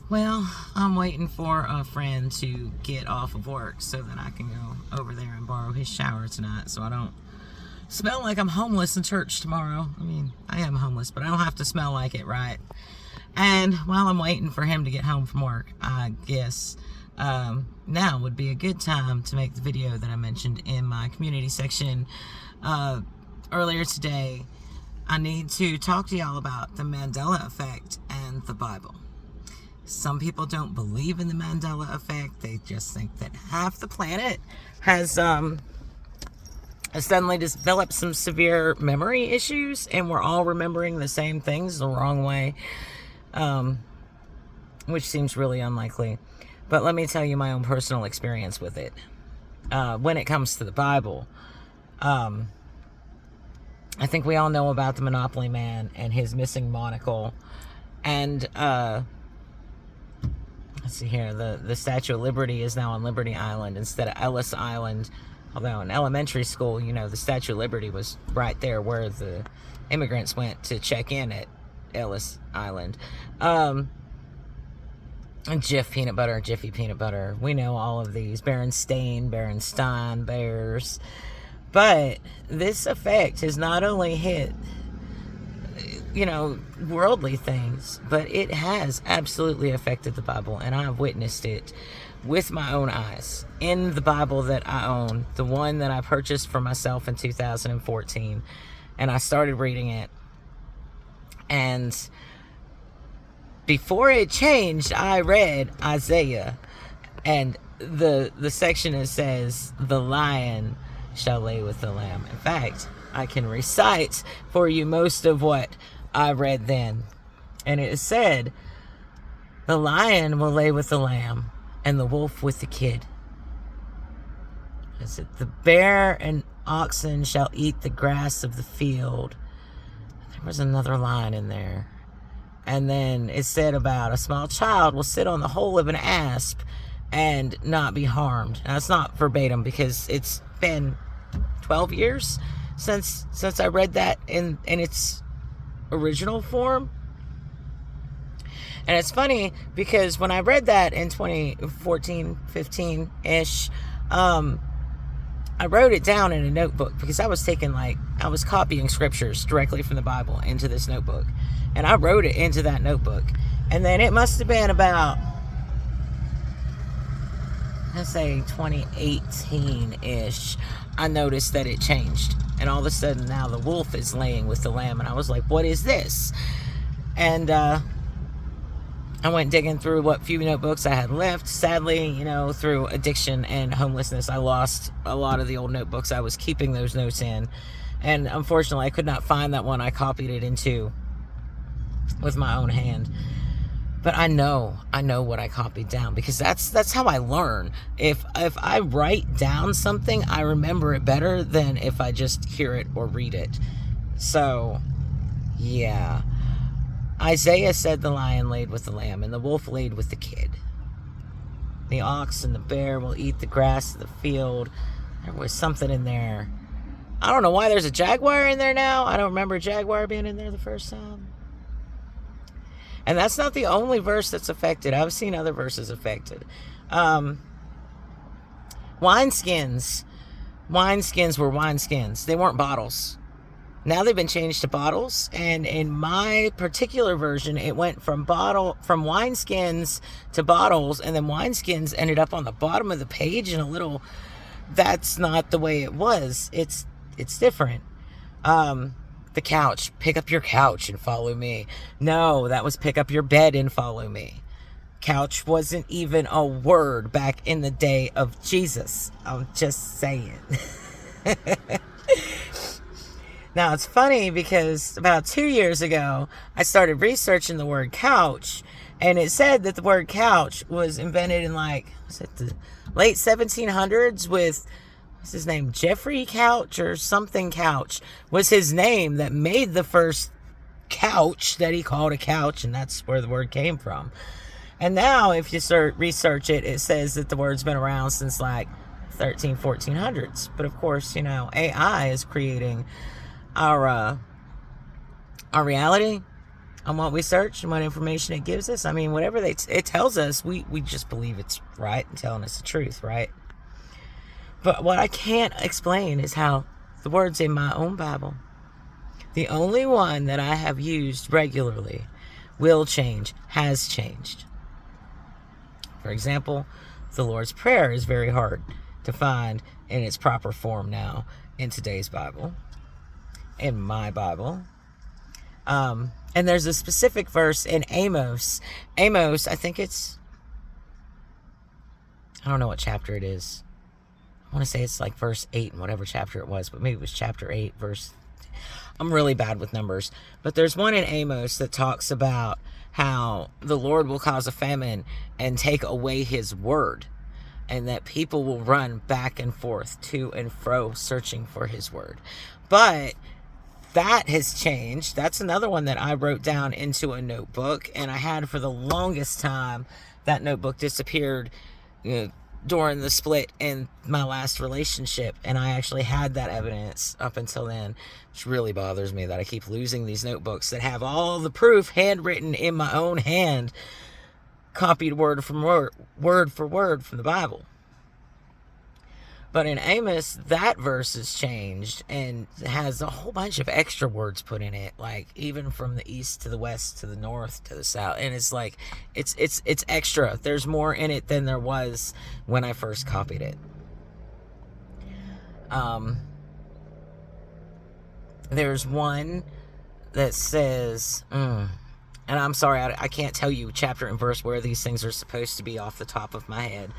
Well, I'm waiting for a friend to get off of work so that I can go over there and borrow his shower tonight so I don't smell like I'm homeless in church tomorrow. I mean, I am homeless, but I don't have to smell like it, right? And while I'm waiting for him to get home from work, I guess now would be a good time to make the video that I mentioned in my community section earlier today. I need to talk to y'all about the Mandela effect and the Bible. Some people don't believe in the Mandela effect. They just think that half the planet has suddenly developed some severe memory issues and we're all remembering the same things the wrong way, which seems really unlikely. But let me tell you my own personal experience with it. When it comes to the Bible, I think we all know about the Monopoly Man and his missing monocle. And let's see here, the Statue of Liberty is now on Liberty Island instead of Ellis Island. Although in elementary school, you know, the Statue of Liberty was right there where the immigrants went to check in at Ellis Island. And Jif peanut butter, Jiffy peanut butter. We know all of these. Berenstain Bears. But this effect has not only hit, you know, worldly things, but it has absolutely affected the Bible, and I've witnessed it with my own eyes in the Bible that I own, the one that I purchased for myself in 2014, and I started reading it, and before it changed, I read Isaiah, and the section that says, "The lion shall lay with the lamb." In fact, I can recite for you most of what I read then. And it said, "The lion will lay with the lamb, and the wolf with the kid." Is it, "The bear and oxen shall eat the grass of the field." There was another line in there. And then it said about a small child will sit on the hole of an asp and not be harmed. Now, it's not verbatim because it's been 12 years since I read that in its original form. And it's funny because when I read that in 2014, 15-ish, I wrote it down in a notebook because I was copying scriptures directly from the Bible into this notebook. And I wrote it into that notebook. And then it must have been about, let's say 2018-ish, I noticed that it changed. And all of a sudden now the wolf is laying with the lamb. And I was like, what is this? And I went digging through what few notebooks I had left. Sadly, you know, through addiction and homelessness, I lost a lot of the old notebooks I was keeping those notes in. And unfortunately, I could not find that one I copied it into with my own hand. But I know what I copied down because that's how I learn. If I write down something, I remember it better than if I just hear it or read it. So, yeah. Isaiah said the lion laid with the lamb and the wolf laid with the kid. The ox and the bear will eat the grass of the field. There was something in there. I don't know why there's a jaguar in there now. I don't remember a jaguar being in there the first time. And that's not the only verse that's affected. I've seen other verses affected. Wineskins. Wineskins were wineskins. They weren't bottles. Now they've been changed to bottles. And in my particular version, it went from wineskins to bottles. And then wineskins ended up on the bottom of the page in a little... That's not the way it was. It's different. The couch. Pick up your couch and follow me. No, that was pick up your bed and follow me. Couch wasn't even a word back in the day of Jesus. I'm just saying. Now, it's funny because about 2 years ago, I started researching the word couch, and it said that the word couch was invented in the late 1700s with... what's his name? Jeffrey Couch or something Couch was his name that made the first couch that he called a couch, and that's where the word came from. And now if you research it, it says that the word's been around since 1400s. But of course, you know, AI is creating our reality, on what we search and what information it gives us. I mean, whatever it tells us, we just believe it's right and telling us the truth, right? But what I can't explain is how the words in my own Bible, the only one that I have used regularly, will change, has changed. For example, the Lord's Prayer is very hard to find in its proper form now in today's Bible, in my Bible. And there's a specific verse in Amos. Amos, I think it's, I don't know what chapter it is. I want to say it's like verse 8 in whatever chapter it was, but maybe it was chapter 8, verse... I'm really bad with numbers. But there's one in Amos that talks about how the Lord will cause a famine and take away his word, and that people will run back and forth to and fro searching for his word. But that has changed. That's another one that I wrote down into a notebook, and I had for the longest time. That notebook disappeared during the split in my last relationship, and I actually had that evidence up until then, which really bothers me that I keep losing these notebooks that have all the proof handwritten in my own hand, copied word for word from the Bible. But in Amos, that verse has changed and has a whole bunch of extra words put in it, like even from the east to the west to the north to the south. And it's like, it's extra. There's more in it than there was when I first copied it. There's one that says, and I'm sorry, I can't tell you chapter and verse where these things are supposed to be off the top of my head.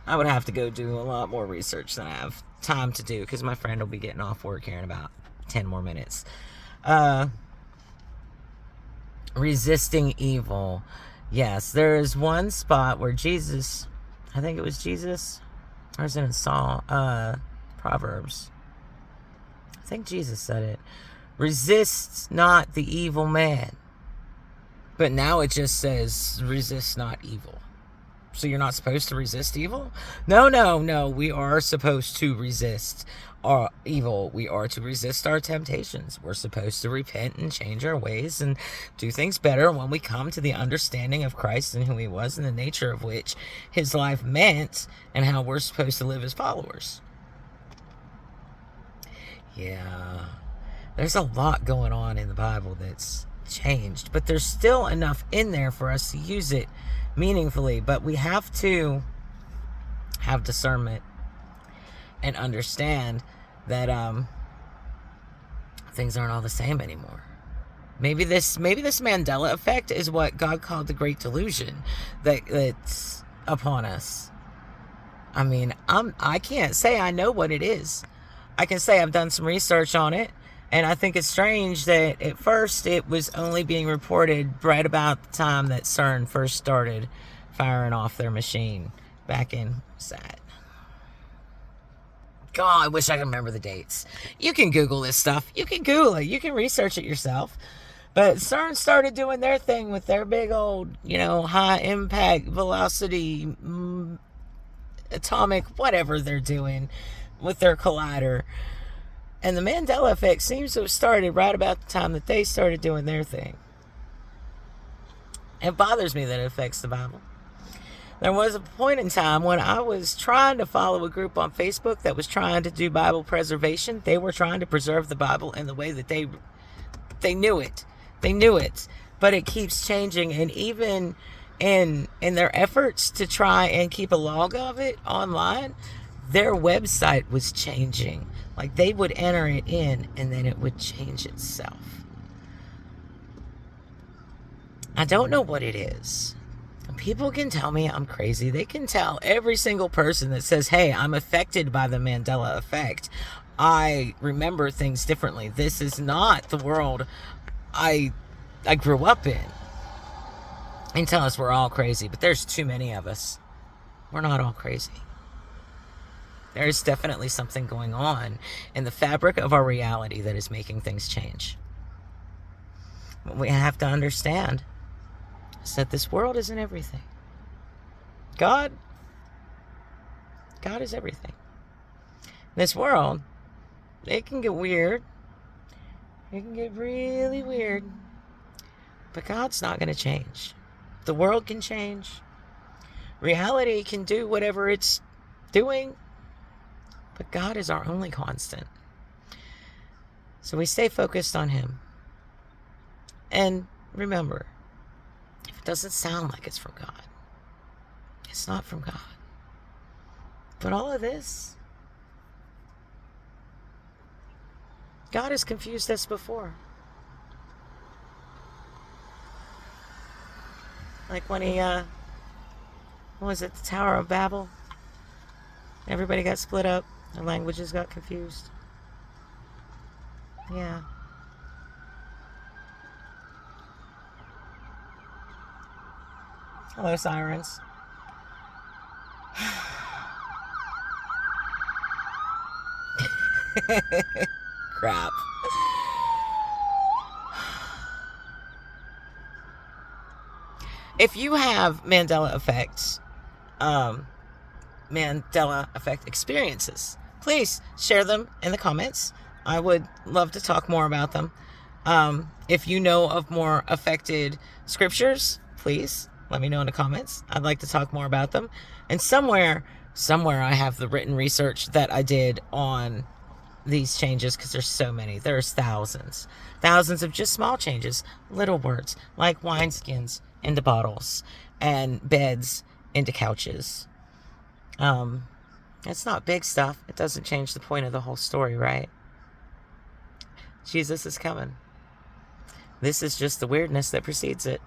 I would have to go do a lot more research than I have time to do, because my friend will be getting off work here in about 10 more minutes. Resisting evil. Yes, there is one spot where Jesus, I think it was Jesus, or is it in Proverbs? I think Jesus said it. Resist not the evil man. But now it just says, resist not evil. So you're not supposed to resist evil? No. We are supposed to resist our evil. We are to resist our temptations. We're supposed to repent and change our ways and do things better when we come to the understanding of Christ and who he was and the nature of which his life meant and how we're supposed to live as followers. Yeah. There's a lot going on in the Bible that's changed, but there's still enough in there for us to use it meaningfully. But we have to have discernment and understand that things aren't all the same anymore. Maybe this Mandela effect is what God called the great delusion that's upon us. I mean, I can't say I know what it is. I can say I've done some research on it. And I think it's strange that at first it was only being reported right about the time that CERN first started firing off their machine back in, what's that? God, I wish I could remember the dates. You can Google this stuff. You can Google it. You can research it yourself. But CERN started doing their thing with their big old, high impact velocity, atomic, whatever they're doing with their collider. And the Mandela effect seems to have started right about the time that they started doing their thing. It bothers me that it affects the Bible. There was a point in time when I was trying to follow a group on Facebook that was trying to do Bible preservation. They were trying to preserve the Bible in the way that they knew it. They knew it. But it keeps changing. And even in their efforts to try and keep a log of it online, their website was changing. Like, they would enter it in and then it would change itself. I don't know what it is. People can tell me I'm crazy. They can tell every single person that says, hey, I'm affected by the Mandela effect. I remember things differently. This is not the world I grew up in. And tell us we're all crazy, but there's too many of us. We're not all crazy. There's definitely something going on in the fabric of our reality that is making things change. What we have to understand is that this world isn't everything. God is everything. This world, it can get weird. It can get really weird. But God's not going to change. The world can change. Reality can do whatever it's doing. But God is our only constant. So we stay focused on Him. And remember, if it doesn't sound like it's from God, it's not from God. But all of this, God has confused us before. Like when he, what was it, the Tower of Babel? Everybody got split up. Their languages got confused. Yeah. Hello, sirens. Crap. If you have Mandela effect experiences, please share them in the comments. I would love to talk more about them. If you know of more affected scriptures, please let me know in the comments. I'd like to talk more about them. And somewhere I have the written research that I did on these changes, because there's so many. There's thousands of just small changes, little words like wineskins into bottles and beds into couches. It's not big stuff. It doesn't change the point of the whole story, right? Jesus is coming. This is just the weirdness that precedes it.